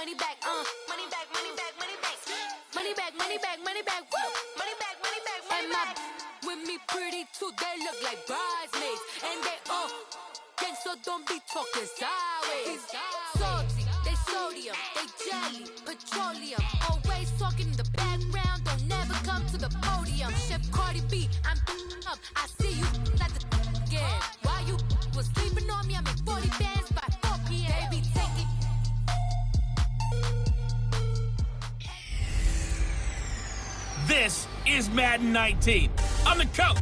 money back, money back, money back, money back, money back, money back, money back, woo, money back, money back, money back. With me pretty too, they look like bridesmaids, and they gang, so don't be talking sideways. Salty, they sodium, they jelly, petroleum, always talking in the background, don't never come to the podium. Chef Cardi B, I'm up, I see you like the again. While you was sleeping on me, I make 40 bands by 4 p.m. Baby, take it. This is Madden 19. I'm the coach.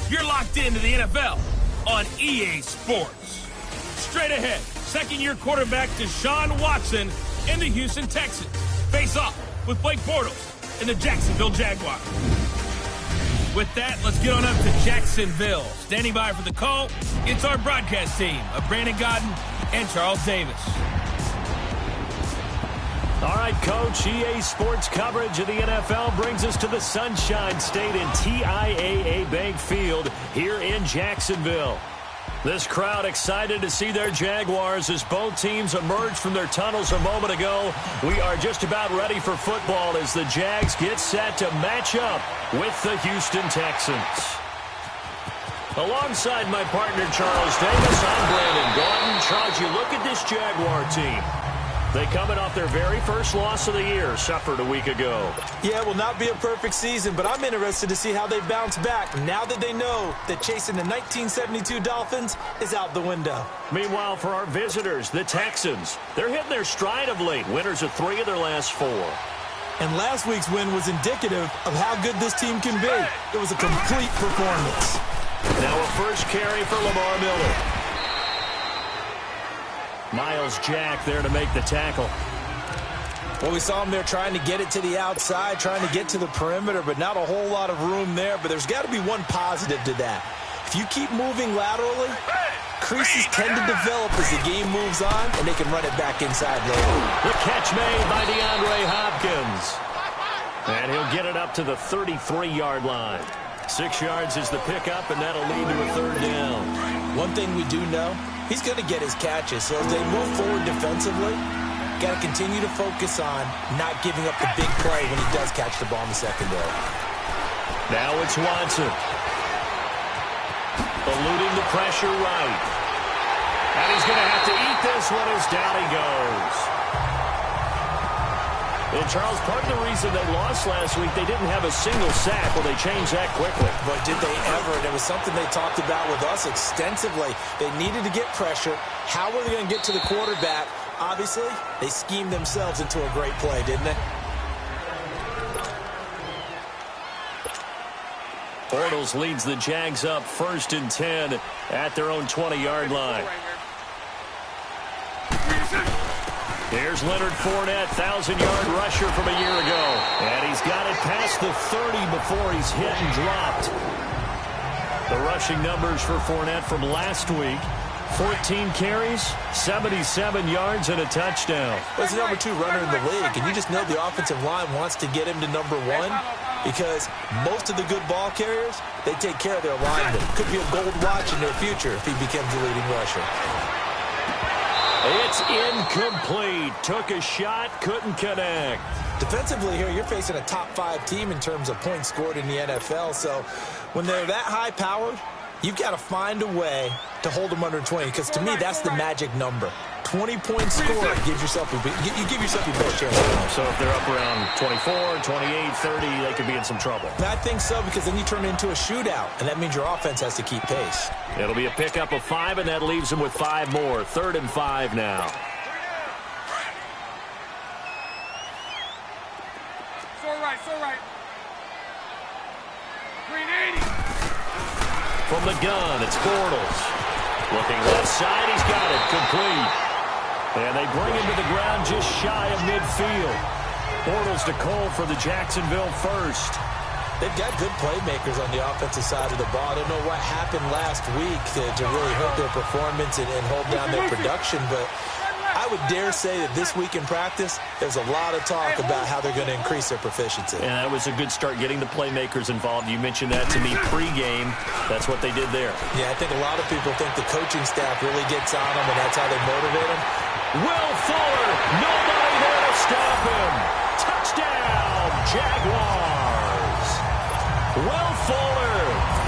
You're locked into the NFL on EA Sports. Straight ahead, second-year quarterback Deshaun Watson and the Houston Texans face off with Blake Bortles and the Jacksonville Jaguars. With that, let's get on up to Jacksonville. Standing by for the call, it's our broadcast team of Brandon Godden and Charles Davis. All right, Coach, EA Sports coverage of the NFL brings us to the Sunshine State in TIAA Bank Field here in Jacksonville. This crowd excited to see their Jaguars as both teams emerged from their tunnels a moment ago. We are just about ready for football as the Jags get set to match up with the Houston Texans. Alongside my partner, Charles Davis, I'm Brandon Gordon. Charles, you look at this Jaguar team. They coming off their very first loss of the year, suffered a week ago. Yeah, it will not be a perfect season, but I'm interested to see how they bounce back now that they know that chasing the 1972 Dolphins is out the window. Meanwhile, for our visitors, the Texans, they're hitting their stride of late, winners of 3 of their last 4. And last week's win was indicative of how good this team can be. It was a complete performance. Now a first carry for Lamar Miller. Miles Jack there to make the tackle. Well, we saw him there trying to get it to the outside, trying to get to the perimeter, but not a whole lot of room there. But there's got to be one positive to that. If you keep moving laterally, creases tend to develop as the game moves on, and they can run it back inside later. The catch made by DeAndre Hopkins. And he'll get it up to the 33-yard line. 6 yards is the pickup, and that'll lead to a third down. One thing we do know, he's going to get his catches. So as they move forward defensively, got to continue to focus on not giving up the big play when he does catch the ball in the secondary. Now it's Watson. Eluding the pressure right. And he's going to have to eat this one as down he goes. And Charles, part of the reason they lost last week, they didn't have a single sack. Well, they changed that quickly. But did they ever? And it was something they talked about with us extensively. They needed to get pressure. How were they going to get to the quarterback? Obviously, they schemed themselves into a great play, didn't they? Bortles leads the Jags up 1st and 10 at their own 20-yard line. Here's Leonard Fournette, 1,000-yard rusher from a year ago. And he's got it past the 30 before he's hit and dropped. The rushing numbers for Fournette from last week, 14 carries, 77 yards, and a touchdown. Well, he's the number 2 runner in the league, and you just know the offensive line wants to get him to number 1 because most of the good ball carriers, they take care of their linemen. Could be a gold watch in their future if he becomes the leading rusher. It's incomplete. Took a shot, couldn't connect. Defensively here, you're facing a top 5 team in terms of points scored in the NFL. So when they're that high-powered, you've got to find a way to hold them under 20. Because to me, that's the magic number. 20-point score gives yourself you give yourself your best chance. So if they're up around 24, 28, 30, they could be in some trouble. I think so, because then you turn it into a shootout, and that means your offense has to keep pace. It'll be a pickup of 5, and that leaves them with 5 more. 3rd and 5 now. So right. Green 80. From the gun, it's Bortles. Looking left side, he's got it. Complete. And they bring him to the ground just shy of midfield. Bortles to Cole for the Jacksonville first. They've got good playmakers on the offensive side of the ball. I don't know what happened last week to really hurt their performance and hold down their production, but I would dare say that this week in practice, there's a lot of talk about how they're going to increase their proficiency. And that was a good start getting the playmakers involved. You mentioned that to me pregame. That's what they did there. Yeah, I think a lot of people think the coaching staff really gets on them, and that's how they motivate them. Will Fuller, nobody there to stop him. Touchdown, Jaguars. Will Fuller,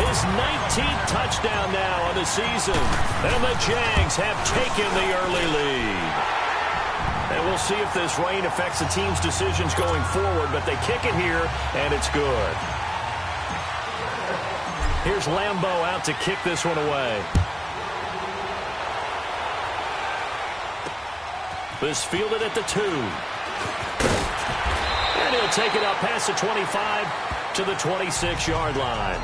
his 19th touchdown now on the season. And the Jags have taken the early lead. And we'll see if this rain affects the team's decisions going forward, but they kick it here, and it's good. Here's Lambeau out to kick this one away. This fielded at the 2. And he'll take it up past the 25 to the 26-yard line.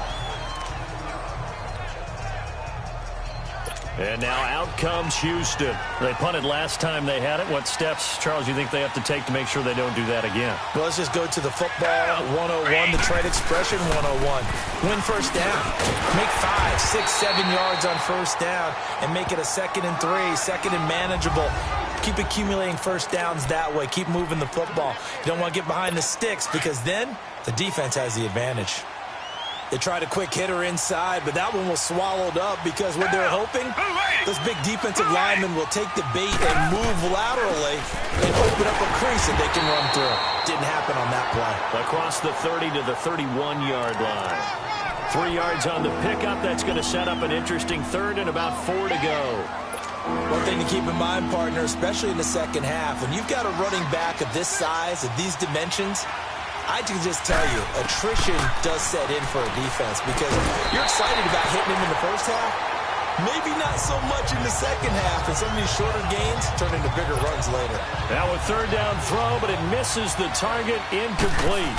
And now out comes Houston. They punted last time they had it. What steps, Charles, you think they have to take to make sure they don't do that again? Well, let's just go to the football 101, the trade expression 101. Win first down. Make 5, 6, 7 yards on first down and make it a 2nd and 3, second and manageable. Keep accumulating first downs that way. Keep moving the football. You don't want to get behind the sticks because then the defense has the advantage. They tried a quick hitter inside, but that one was swallowed up because what they're hoping, this big defensive lineman will take the bait and move laterally and open up a crease that they can run through. Didn't happen on that play. Across the 30 to the 31-yard line. 3 yards on the pickup. That's going to set up an interesting third and about 4 to go. One thing to keep in mind, partner, especially in the second half, when you've got a running back of this size, of these dimensions, I can just tell you, attrition does set in for a defense because you're excited about hitting him in the first half. Maybe not so much in the second half, and some of these shorter gains turn into bigger runs later. Now a third down throw, but it misses the target, incomplete.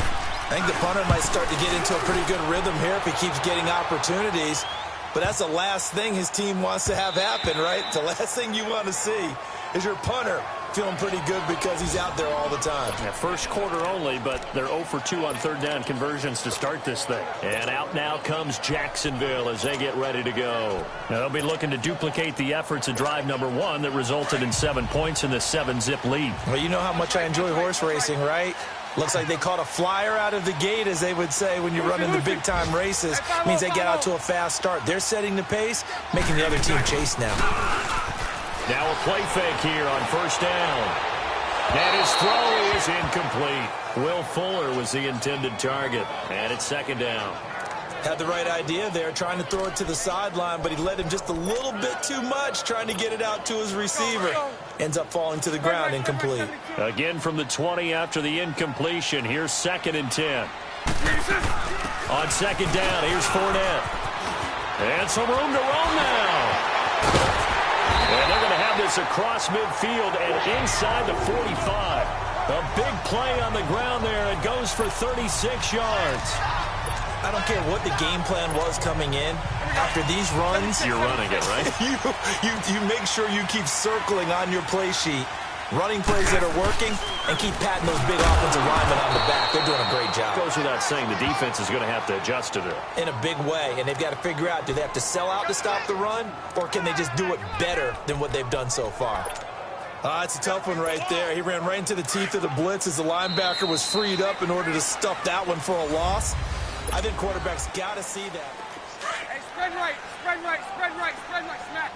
I think the punter might start to get into a pretty good rhythm here if he keeps getting opportunities. But that's the last thing his team wants to have happen, right? The last thing you want to see is your punter feeling pretty good because he's out there all the time. Yeah, first quarter only, but they're 0 for 2 on third down conversions to start this thing. And out now comes Jacksonville as they get ready to go. Now they'll be looking to duplicate the efforts of drive number 1 that resulted in 7 points in the 7-zip lead. Well, you know how much I enjoy horse racing, right? Looks like they caught a flyer out of the gate, as they would say when you're running the big-time races. Means they get out to a fast start. They're setting the pace, making the other team chase now. Now a play fake here on first down. And his throw is incomplete. Will Fuller was the intended target. And it's second down. Had the right idea there, trying to throw it to the sideline, but he led him just a little bit too much, trying to get it out to his receiver. Ends up falling to the ground, incomplete. Again from the 20 after the incompletion. Here's 2nd and 10. On second down, here's Fournette. And some room to roam now. And they're going to have this across midfield and inside the 45. A big play on the ground there. It goes for 36 yards. I don't care what the game plan was coming in. After these runs, you're running it, right? you make sure you keep circling on your play sheet, running plays that are working, and keep patting those big offensive linemen on the back. They're doing a great job. Goes without saying the defense is going to have to adjust to that. In a big way, and they've got to figure out, do they have to sell out to stop the run, or can they just do it better than what they've done so far? It's a tough one right there. He ran right into the teeth of the blitz as the linebacker was freed up in order to stuff that one for a loss. I think quarterbacks got to see that. Hey, spread right, spread right, spread right, spread right, smack.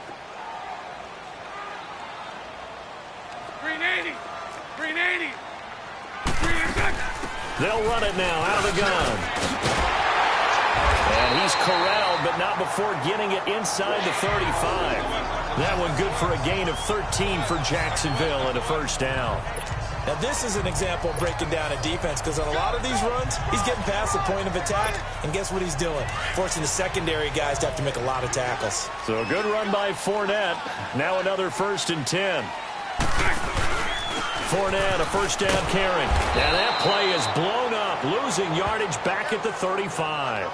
380, 380, 380. They'll run it now out of the gun. And he's corralled, but not before getting it inside the 35. That one good for a gain of 13 for Jacksonville and a first down. Now, this is an example of breaking down a defense because on a lot of these runs, he's getting past the point of attack, and guess what he's doing? Forcing the secondary guys to have to make a lot of tackles. So a good run by Fournette. Now another 1st and 10. Fournette, a first down carry. And that play is blown up, losing yardage back at the 35.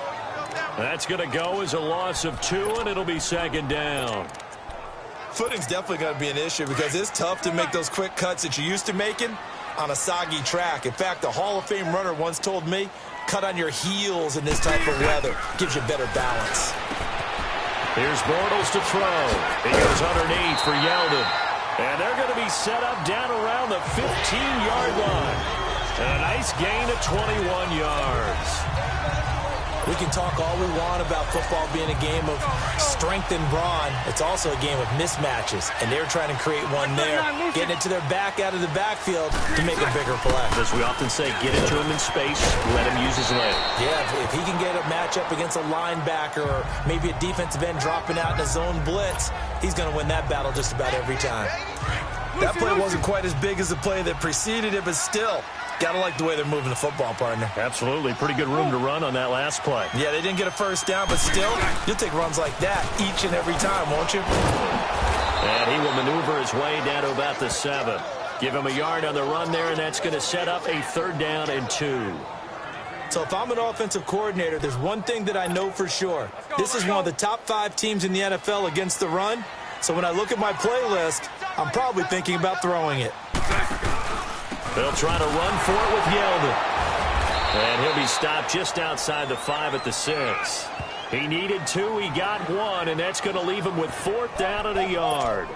That's going to go as a loss of 2, and it'll be second down. Footing's definitely going to be an issue because it's tough to make those quick cuts that you're used to making on a soggy track. In fact, a Hall of Fame runner once told me, cut on your heels in this type of weather. Gives you better balance. Here's Bortles to throw. He goes underneath for Yeldon. And they're going to be set up down around the 15-yard line. And a nice gain of 21 yards. We can talk all we want about football being a game of strength and brawn. It's also a game of mismatches, and they're trying to create one there, getting it to their back out of the backfield to make a bigger play. As we often say, get into him in space, let him use his leg. Yeah, if he can get a matchup against a linebacker or maybe a defensive end dropping out in a zone blitz, he's going to win that battle just about every time. That play wasn't quite as big as the play that preceded it, but still, got to like the way they're moving the football, partner. Absolutely. Pretty good room to run on that last play. Yeah, they didn't get a first down, but still, you'll take runs like that each and every time, won't you? And he will maneuver his way down to about the 7. Give him a yard on the run there, and that's going to set up a 3rd down and 2. So if I'm an offensive coordinator, there's one thing that I know for sure. This is one of the top 5 teams in the NFL against the run. So when I look at my playlist, I'm probably thinking about throwing it. They'll try to run for it with Yeldon. And he'll be stopped just outside the 5 at the 6. He needed 2, he got 1, and that's going to leave him with 4th down and a yard.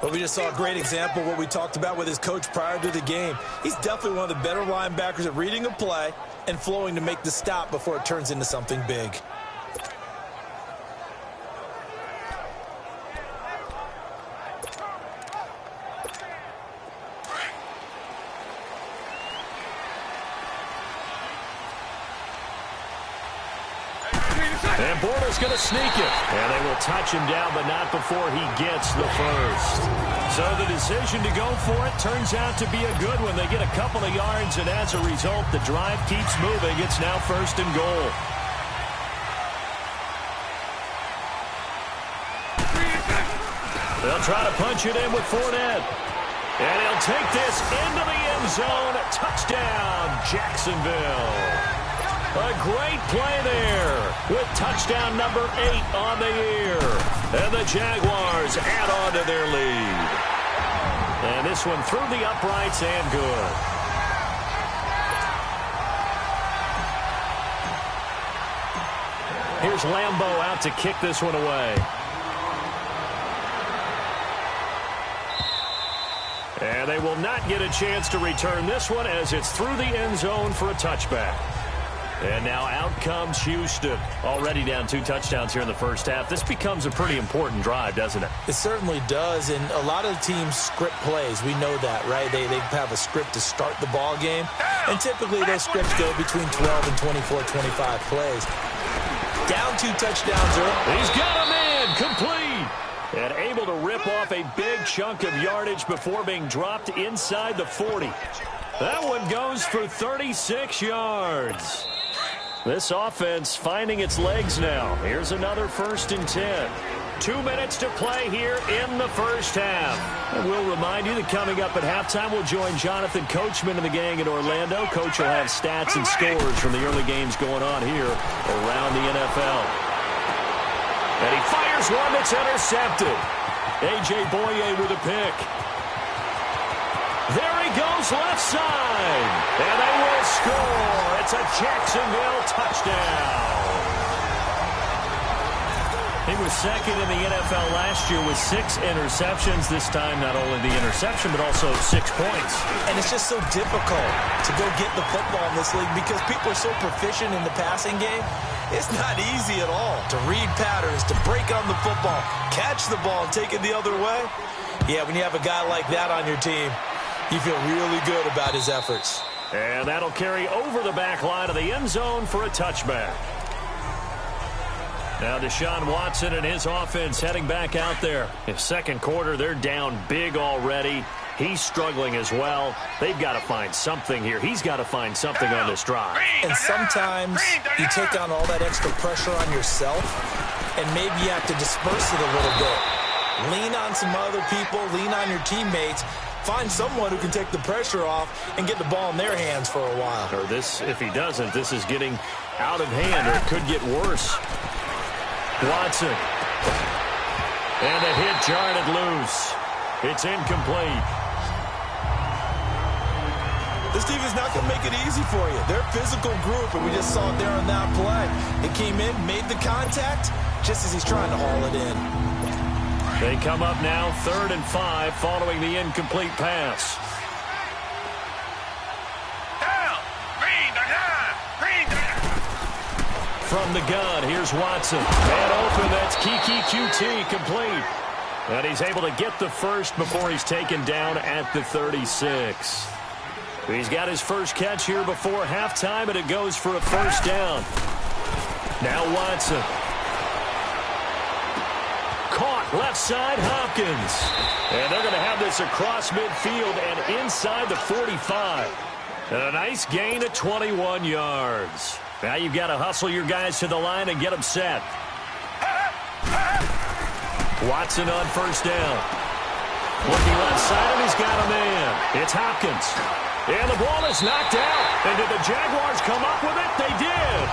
Well, we just saw a great example of what we talked about with his coach prior to the game. He's definitely one of the better linebackers at reading a play and flowing to make the stop before it turns into something big. And Bortles going to sneak it. And they will touch him down, but not before he gets the first. So the decision to go for it turns out to be a good one. They get a couple of yards, and as a result, the drive keeps moving. It's now 1st and goal. They'll try to punch it in with Fournette. And he'll take this into the end zone. Touchdown, Jacksonville. A great play there with touchdown number 8 on the year. And the Jaguars add on to their lead. And this one through the uprights and good. Here's Lambeau out to kick this one away. And they will not get a chance to return this one as it's through the end zone for a touchback. And now out comes Houston. Already down 2 touchdowns here in the first half. This becomes a pretty important drive, doesn't it? It certainly does, and a lot of teams script plays. We know that, right? They have a script to start the ball game, and typically those scripts go between 12 and 24, 25 plays. Down 2 touchdowns early. He's got a man complete. And able to rip off a big chunk of yardage before being dropped inside the 40. That one goes for 36 yards. This offense finding its legs now. Here's another 1st and 10. 2 minutes to play here in the first half. And we'll remind you that coming up at halftime, we'll join Jonathan Coachman and the gang in Orlando. Coach will have stats and scores from the early games going on here around the NFL. And he fires one that's intercepted. A.J. Boye with a pick. There he goes left side. And they will score. It's a Jacksonville touchdown. He was 2nd in the NFL last year with 6 interceptions. This time, not only the interception, but also 6 points. And it's just so difficult to go get the football in this league because people are so proficient in the passing game. It's not easy at all to read patterns, to break on the football, catch the ball, and take it the other way. Yeah, when you have a guy like that on your team, you feel really good about his efforts. And that'll carry over the back line of the end zone for a touchback. Now Deshaun Watson and his offense heading back out there. In 2nd quarter, they're down big already. He's struggling as well. They've got to find something here. He's got to find something on this drive. And sometimes you take on all that extra pressure on yourself, and maybe you have to disperse it a little bit. Lean on some other people. Lean on your teammates. Find someone who can take the pressure off and get the ball in their hands for a while. Or this, if he doesn't, this is getting out of hand, or it could get worse. Watson. And a hit jarred loose. It's incomplete. This defense is not going to make it easy for you. They're a physical group, and we just saw it there on that play. It came in, made the contact, just as he's trying to haul it in. They come up now 3rd and 5 following the incomplete pass. from the gun. Here's Watson. And open, that's Kiki QT complete. And he's able to get the first before he's taken down at the 36. He's got his first catch here before halftime, and it goes for a first down. Now Watson. Caught left side, Hopkins. And they're going to have this across midfield and inside the 45. And a nice gain of 21 yards. Now you've got to hustle your guys to the line and get them set. Watson on first down. Looking left side, and he's got a man. It's Hopkins. And the ball is knocked out. And did the Jaguars come up with it? They did.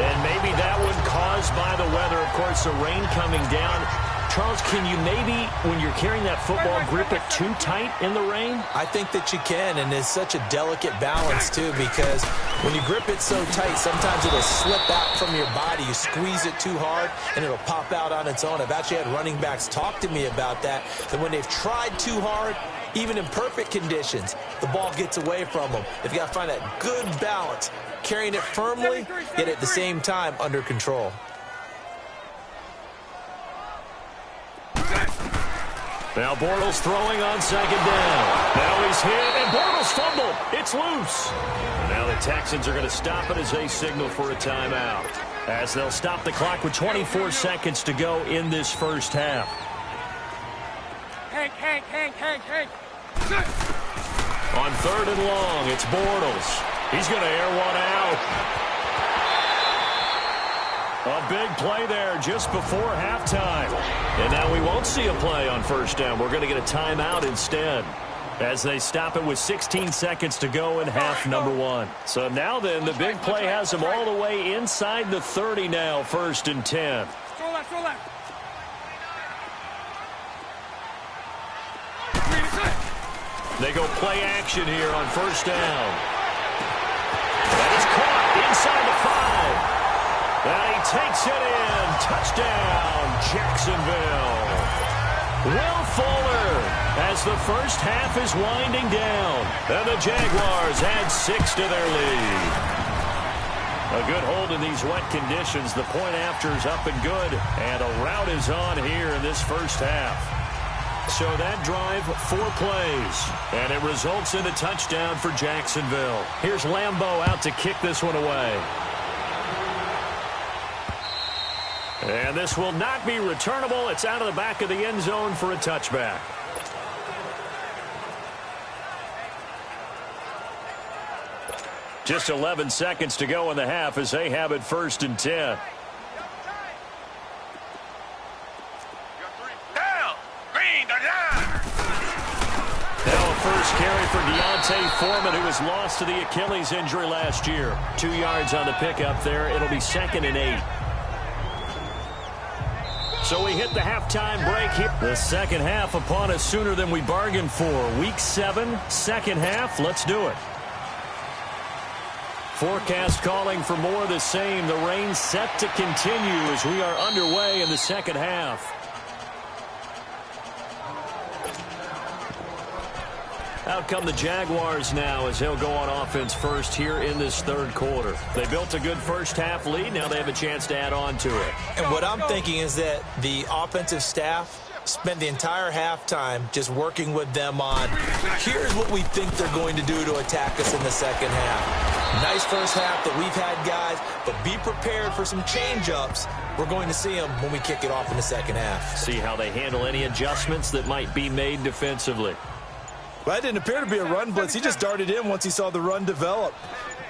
And maybe that one caused by the weather. Of course, the rain coming down. Charles, can you maybe, when you're carrying that football, grip it too tight in the rain? I think that you can, and it's such a delicate balance, too, because when you grip it so tight, sometimes it'll slip out from your body. You squeeze it too hard, and it'll pop out on its own. I've actually had running backs talk to me about that when they've tried too hard, even in perfect conditions, the ball gets away from them. They've got to find that good balance, carrying it firmly, yet at the same time under control. Now Bortles throwing on second down. Now he's hit, and Bortles fumbled. It's loose. Now the Texans are going to stop it as they signal for a timeout, as they'll stop the clock with 24 seconds to go in this first half. Hank. On third and long, it's Bortles. He's going to air one out. A big play there just before halftime. And now we won't see a play on first down. We're going to get a timeout instead, as they stop it with 16 seconds to go in half number one. So now then, the big play has them all the way inside the 30 now, 1st and 10. Throw left. They go play action here on first down. That is caught inside the 5. And he takes it in. Touchdown, Jacksonville. Will Fuller, as the first half is winding down. And the Jaguars add 6 to their lead. A good hold in these wet conditions. The point after is up and good. And a rout is on here in this first half. So that drive, 4 plays. And it results in a touchdown for Jacksonville. Here's Lambeau out to kick this one away. And this will not be returnable. It's out of the back of the end zone for a touchback. Just 11 seconds to go in the half as they have it 1st and 10. Now a first carry for Deontay Foreman, who was lost to the Achilles injury last year. 2 yards on the pickup there. It'll be 2nd and 8. So we hit the halftime break here. The second half upon us sooner than we bargained for. Week 7, second half. Let's do it. Forecast calling for more of the same. The rain set to continue as we are underway in the second half. Out come the Jaguars now as they'll go on offense first here in this third quarter. They built a good first half lead. Now they have a chance to add on to it. And what I'm thinking is that the offensive staff spent the entire halftime just working with them on, here's what we think they're going to do to attack us in the second half. Nice first half that we've had, guys, but be prepared for some change-ups. We're going to see them when we kick it off in the second half. See how they handle any adjustments that might be made defensively. Well, that didn't appear to be a run blitz. He just darted in once he saw the run develop.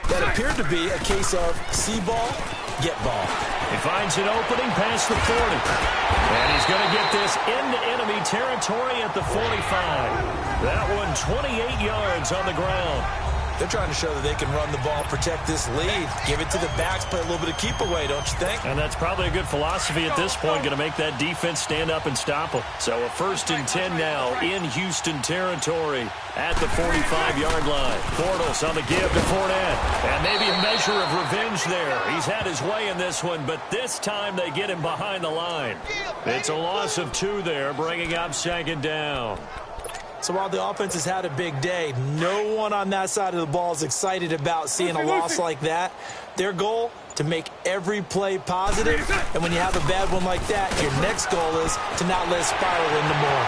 That appeared to be a case of see ball, get ball. He finds an opening past the 40. And he's going to get this into enemy territory at the 45. That one 28 yards on the ground. They're trying to show that they can run the ball, protect this lead, give it to the backs, play a little bit of keep away, don't you think? And that's probably a good philosophy at this point, going to make that defense stand up and stop them. So a 1st and 10 now in Houston territory at the 45-yard line. Bortles on the give to Fournette. And maybe a measure of revenge there. He's had his way in this one, but this time they get him behind the line. It's a loss of 2 there, bringing up 2nd down. So while the offense has had a big day, no one on that side of the ball is excited about seeing a loss like that. Their goal, to make every play positive. And when you have a bad one like that, your next goal is to not let it spiral into more.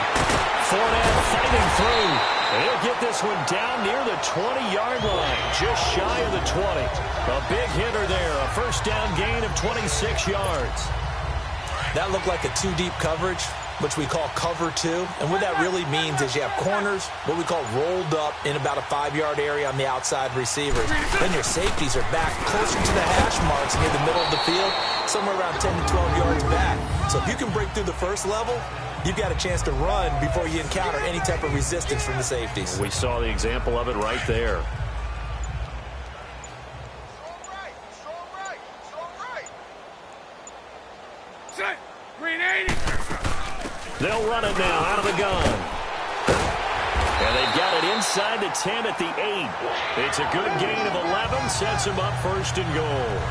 Fournette fighting through. He'll get this one down near the 20-yard line, just shy of the 20. A big hitter there, a first down gain of 26 yards. That looked like a two-deep coverage, which we call cover two. And what that really means is you have corners, what we call rolled up in about a 5-yard area on the outside receivers. Then your safeties are back closer to the hash marks near the middle of the field, somewhere around 10 to 12 yards back. So if you can break through the first level, you've got a chance to run before you encounter any type of resistance from the safeties. We saw the example of it right there. They'll run it now out of the gun. And they've got it inside the 10 at the 8. It's a good gain of 11, sets them up first and goal.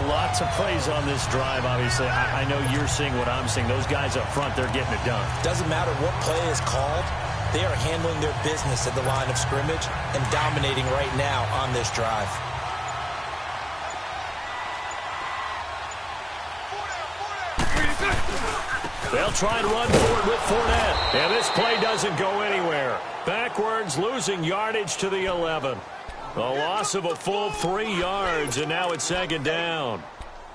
Lots of plays on this drive, obviously. I know you're seeing what I'm seeing. Those guys up front, they're getting it done. Doesn't matter what play is called. They are handling their business at the line of scrimmage and dominating right now on this drive. They'll try and run forward with Fournette. And this play doesn't go anywhere. Backwards, losing yardage to the 11. A loss of a full 3 yards, and now it's second down.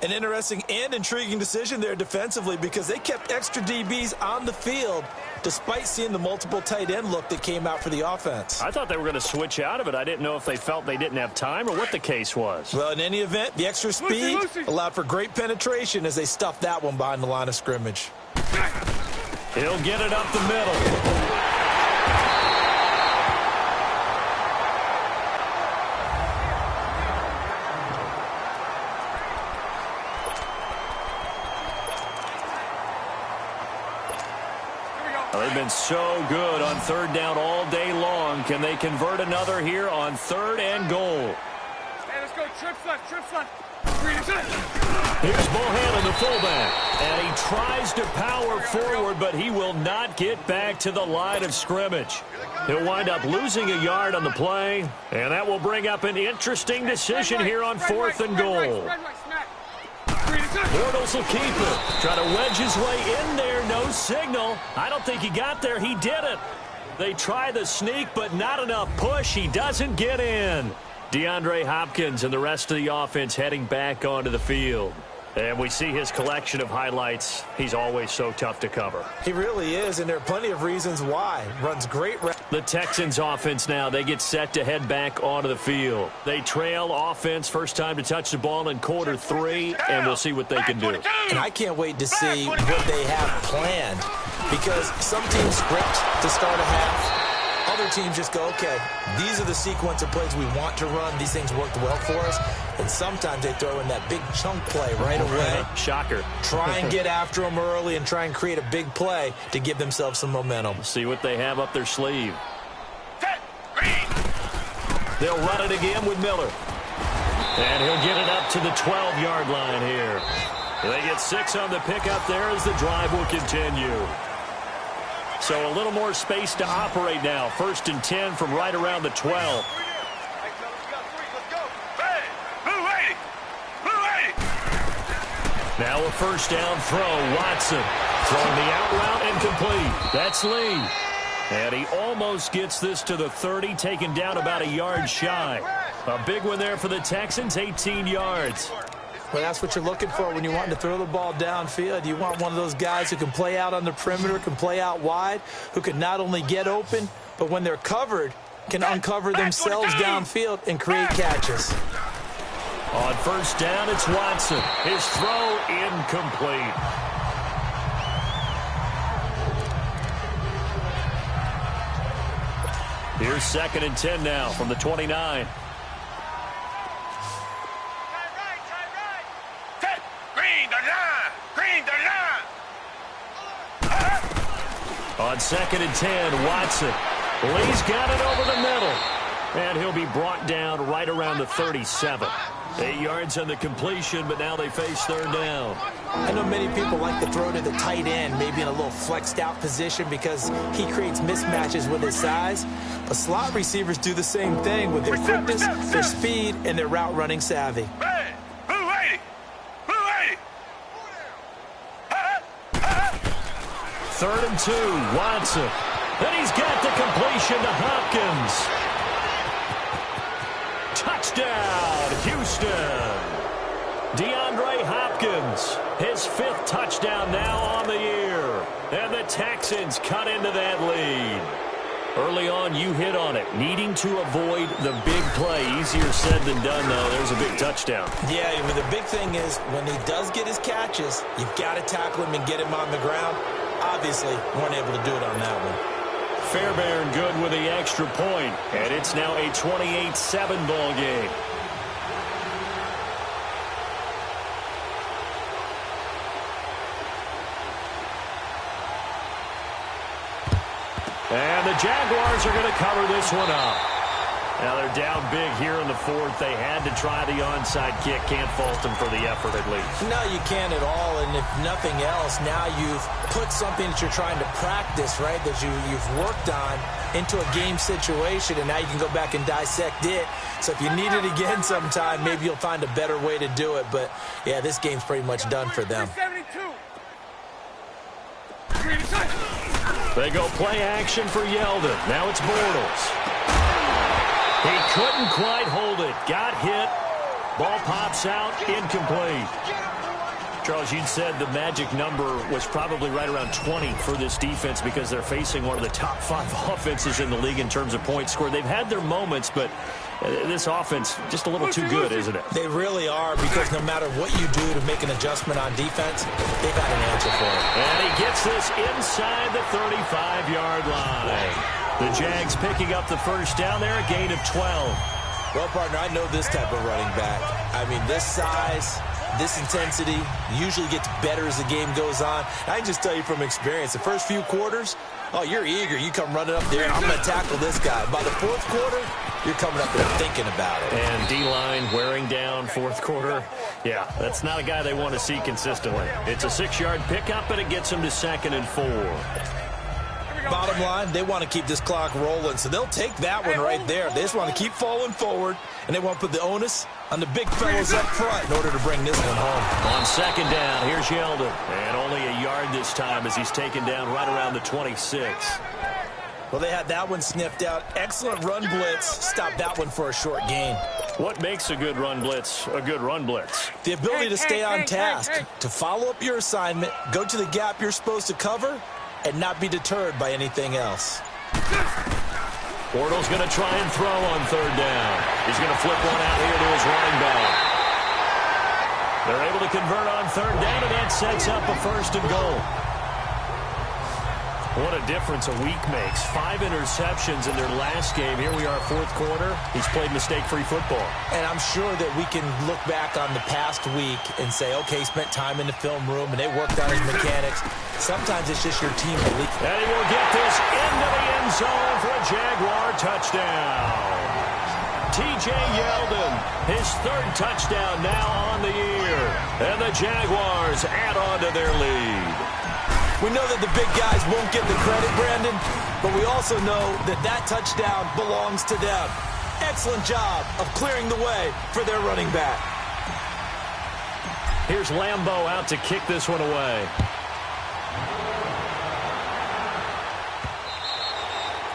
An interesting and intriguing decision there defensively because they kept extra DBs on the field despite seeing the multiple tight end look that came out for the offense. I thought they were going to switch out of it. I didn't know if they felt they didn't have time or what the case was. Well, in any event, the extra speed allowed for great penetration as they stuffed that one behind the line of scrimmage. He'll get it up the middle. They've been so good on third down all day long. Can they convert another here on third and goal? Hey, let's go. Trips left. Here's Bohannon, the fullback. And he tries to power forward, but he will not get back to the line of scrimmage. He'll wind up losing a yard on the play, and that will bring up an interesting decision here on fourth and goal. Bortles will keep it. Try to wedge his way in there. No signal. I don't think he got there. He didn't. They try the sneak, but not enough push. He doesn't get in. DeAndre Hopkins and the rest of the offense heading back onto the field. And we see his collection of highlights. He's always so tough to cover. He really is, and there are plenty of reasons why. Runs great. The Texans offense now, they get set to head back onto the field. They trail offense, first time to touch the ball in quarter 3, and we'll see what they can do. And I can't wait to see what they have planned, because some teams script to start a half. Other teams just go, okay, these are the sequence of plays we want to run. These things worked well for us. And sometimes they throw in that big chunk play right away. Shocker. Try and get after them early and try and create a big play to give themselves some momentum. See what they have up their sleeve. They'll run it again with Miller. And he'll get it up to the 12-yard line here. They get 6 on the pickup there as the drive will continue. So a little more space to operate now. First and 10 from right around the 12. Now a first down throw. Watson throwing the out route incomplete. That's Lee. And he almost gets this to the 30, taken down about a yard shy. A big one there for the Texans, 18 yards. Well, that's what you're looking for when you want to throw the ball downfield. You want one of those guys who can play out on the perimeter, can play out wide, who can not only get open, but when they're covered, can uncover themselves downfield and create catches. On first down, it's Watson. His throw incomplete. Here's second and 10 now from the 29. On second and 10, Watson. Lee's got it over the middle. And he'll be brought down right around the 37. 8 yards on the completion, but now they face third down. I know many people like to throw to the tight end, maybe in a little flexed out position because he creates mismatches with his size. But slot receivers do the same thing with their quickness, their speed, and their route running savvy. 3rd and 2. Watson. And he's got the completion to Hopkins. Touchdown, Houston. DeAndre Hopkins, his 5th touchdown now on the year. And the Texans cut into that lead. Early on, you hit on it. Needing to avoid the big play. Easier said than done, though. There's a big touchdown. Yeah, I mean, the big thing is when he does get his catches, you've got to tackle him and get him on the ground. Obviously, weren't able to do it on that one. Fairbairn good with the extra point, and it's now a 28-7 ball game. And the Jaguars are going to cover this one up. Now they're down big here in the 4th. They had to try the onside kick. Can't fault them for the effort at least. No, you can't at all. And if nothing else, now you've put something that you're trying to practice, right, that you've worked on into a game situation, and now you can go back and dissect it. So if you need it again sometime, maybe you'll find a better way to do it. But, yeah, this game's pretty much done for them. They go play action for Yeldon. Now it's Bortles. He couldn't quite hold it. Got hit. Ball pops out. Incomplete. Charles, you'd said the magic number was probably right around 20 for this defense because they're facing one of the top 5 offenses in the league in terms of points scored. They've had their moments, but this offense just a little too good, isn't it? They really are, because no matter what you do to make an adjustment on defense, they've got an answer for it. And he gets this inside the 35-yard line. The Jags picking up the first down there, a gain of 12. Well, partner, I know this type of running back. I mean, this size, this intensity usually gets better as the game goes on. I can just tell you from experience, the first few quarters, oh, you're eager. You come running up there, I'm going to tackle this guy. By the 4th quarter, you're coming up there thinking about it. And D-line wearing down 4th quarter. Yeah, that's not a guy they want to see consistently. It's a 6-yard pickup, and it gets them to 2nd and 4. Bottom line, they want to keep this clock rolling, so they'll take that one right there. They just want to keep falling forward, and they want to put the onus on the big fellows up front in order to bring this one home. On 2nd down, here's Yeldon. And only a yard this time as he's taken down right around the 26. Well, they had that one sniffed out. Excellent run blitz. Stopped that one for a short gain. What makes a good run blitz a good run blitz? The ability to stay on task, to follow up your assignment, go to the gap you're supposed to cover, and not be deterred by anything else. Bortles going to try and throw on 3rd down. He's going to flip one out here to his running back. They're able to convert on 3rd down, and that sets up a 1st and goal. What a difference a week makes. 5 interceptions in their last game. Here we are, 4th quarter. He's played mistake-free football. And I'm sure that we can look back on the past week and say, okay, he spent time in the film room and they worked on his mechanics. Sometimes it's just your team that leaks. And he will get this into the end zone for a Jaguar touchdown. T.J. Yeldon, his 3rd touchdown now on the year. And the Jaguars add on to their lead. We know that the big guys won't get the credit, Brandon, but we also know that that touchdown belongs to them. Excellent job of clearing the way for their running back. Here's Lambeau out to kick this one away.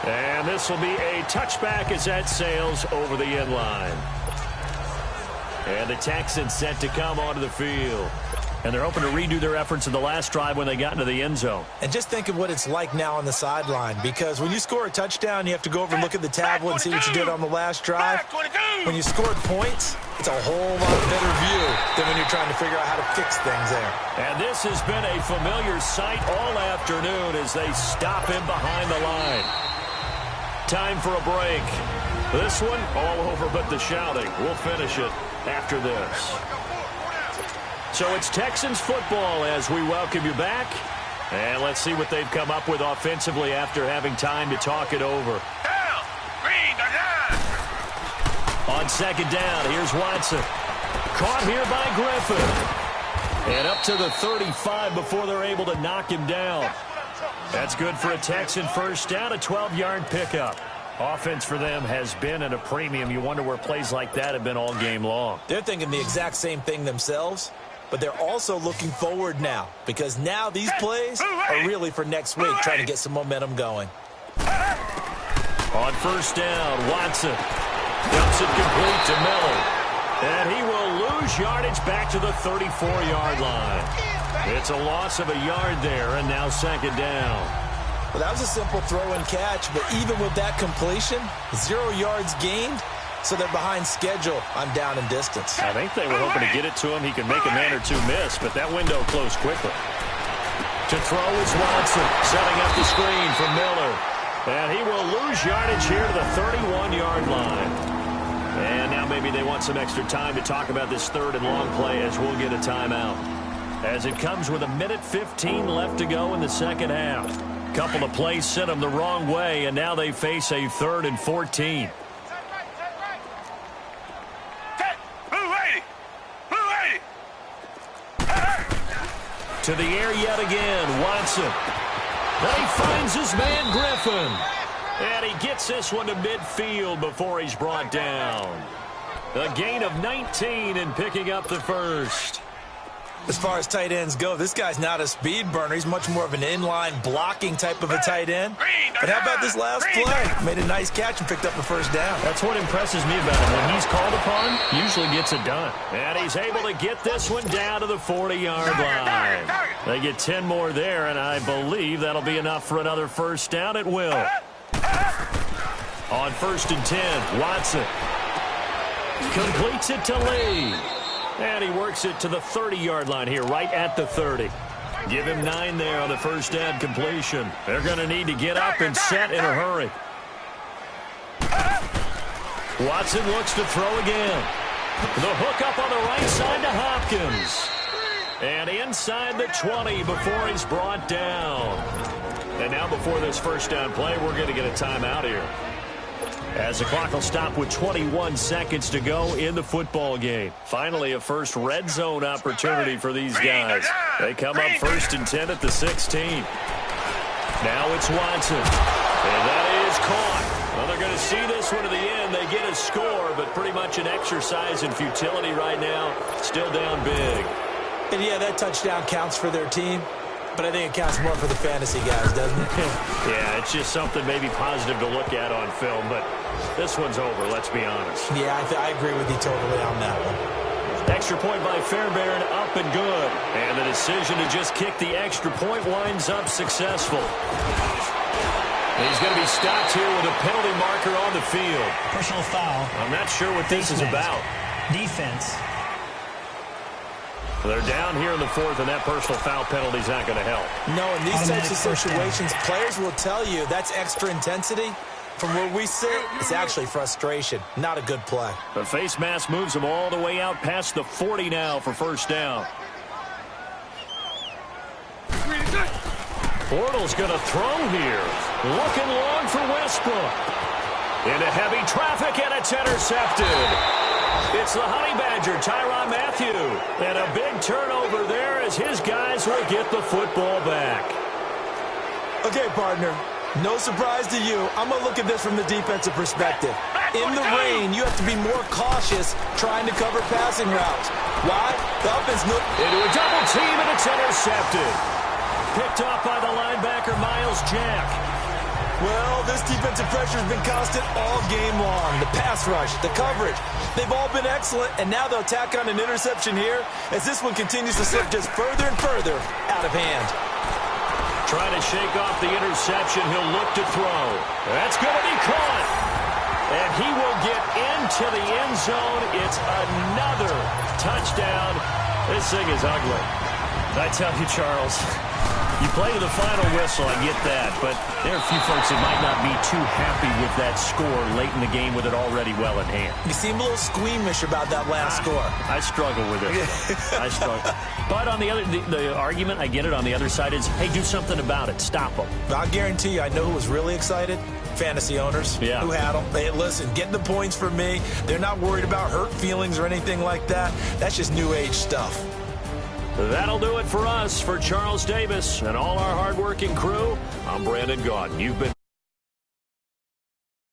And this will be a touchback as that sails over the end line. And the Texans set to come onto the field. And they're hoping to redo their efforts in the last drive when they got into the end zone. And just think of what it's like now on the sideline, because when you score a touchdown, you have to go over and look at the tablet and see what you did on the last drive. When you scored points, it's a whole lot better view than when you're trying to figure out how to fix things there. And this has been a familiar sight all afternoon as they stop him behind the line. Time for a break. This one all over but the shouting. We'll finish it after this. So it's Texans football as we welcome you back. And let's see what they've come up with offensively after having time to talk it over. On 2nd down, here's Watson. Caught here by Griffin. And up to the 35 before they're able to knock him down. That's good for a Texan 1st down, a 12-yard pickup. Offense for them has been at a premium. You wonder where plays like that have been all game long. They're thinking the exact same thing themselves. but they're also looking forward now because now these plays are really for next week, trying to get some momentum going. On first down, Watson dumps it complete to Miller. And he will lose yardage back to the 34-yard line. It's a loss of a yard there, and now second down. Well, that was a simple throw and catch, but even with that completion, 0 yards gained, so they're behind schedule on down and distance. I think they were hoping to get it to him. He could make a man or two miss, but that window closed quickly. To throw is Watson, setting up the screen for Miller. And he will lose yardage here to the 31-yard line. And now maybe they want some extra time to talk about this third and long play as we'll get a timeout. As it comes with 1:15 left to go in the second half. Couple of plays sent them the wrong way, and now they face a 3rd and 14. To the air yet again, Watson. Then he finds his man Griffin. And he gets this one to midfield before he's brought down. A gain of 19 and picking up the first. As far as tight ends go, this guy's not a speed burner. He's much more of an inline blocking type of a tight end. But how about this last play? Made a nice catch and picked up a first down. That's what impresses me about him. When he's called upon, usually gets it done. And he's able to get this one down to the 40-yard line. They get 10 more there, and I believe that'll be enough for another first down. It will. On 1st and 10, Watson completes it to Lee. And he works it to the 30-yard line here, right at the 30. Give him 9 there on the first down completion. They're going to need to get up and set in a hurry. Watson looks to throw again. The hook up on the right side to Hopkins. And inside the 20 before he's brought down. And now before this first down play, we're going to get a timeout here. As the clock will stop with 21 seconds to go in the football game. Finally, a first red zone opportunity for these guys. They come up 1st and 10 at the 16. Now it's Watson. And that is caught. Well, they're going to see this one to the end. They get a score, but pretty much an exercise in futility right now. Still down big. And yeah, that touchdown counts for their team. But I think it counts more for the fantasy guys, doesn't it? Yeah, it's just something maybe positive to look at on film, but this one's over, let's be honest. Yeah, I agree with you totally on that one. Extra point by Fairbairn, up and good. And the decision to just kick the extra point winds up successful. He's going to be stopped here with a penalty marker on the field. Personal foul. I'm not sure what this is about. Defense. They're down here in the 4th, and that personal foul penalty is not going to help. No, in these types of situations, players will tell you that's extra intensity. From where we sit, it's actually frustration. Not a good play. The face mask moves him all the way out past the 40 now for first down. Bortles going to throw here. Looking long for Westbrook. Into heavy traffic, and it's intercepted. It's the Honey Badger, Tyrann Mathieu. And a big turnover there as his guys will get the football back. Okay, partner. No surprise to you. I'm going to look at this from the defensive perspective. In the rain, you have to be more cautious trying to cover passing routes. Why? The offense into a double team, and it's intercepted. Picked off by the linebacker, Miles Jack. Well, this defensive pressure has been constant all game long. The pass rush, the coverage, they've all been excellent, and now they'll tack on an interception here as this one continues to slip just further and further out of hand. Trying to shake off the interception, he'll look to throw. That's going to be caught. And he will get into the end zone. It's another touchdown. This thing is ugly. I tell you, Charles, you play to the final whistle, I get that, but there are a few folks that might not be too happy with that score late in the game with it already well in hand. You seem a little squeamish about that last score. I struggle with it. I struggle. But on the argument, I get it, on the other side is, hey, do something about it. Stop them. I'll guarantee you, I know who was really excited. Fantasy owners who had them. Hey, listen, get the points for me. They're not worried about hurt feelings or anything like that. That's just new age stuff. That'll do it for us. For Charles Davis and all our hardworking crew, I'm Brandon Gaudin. You've been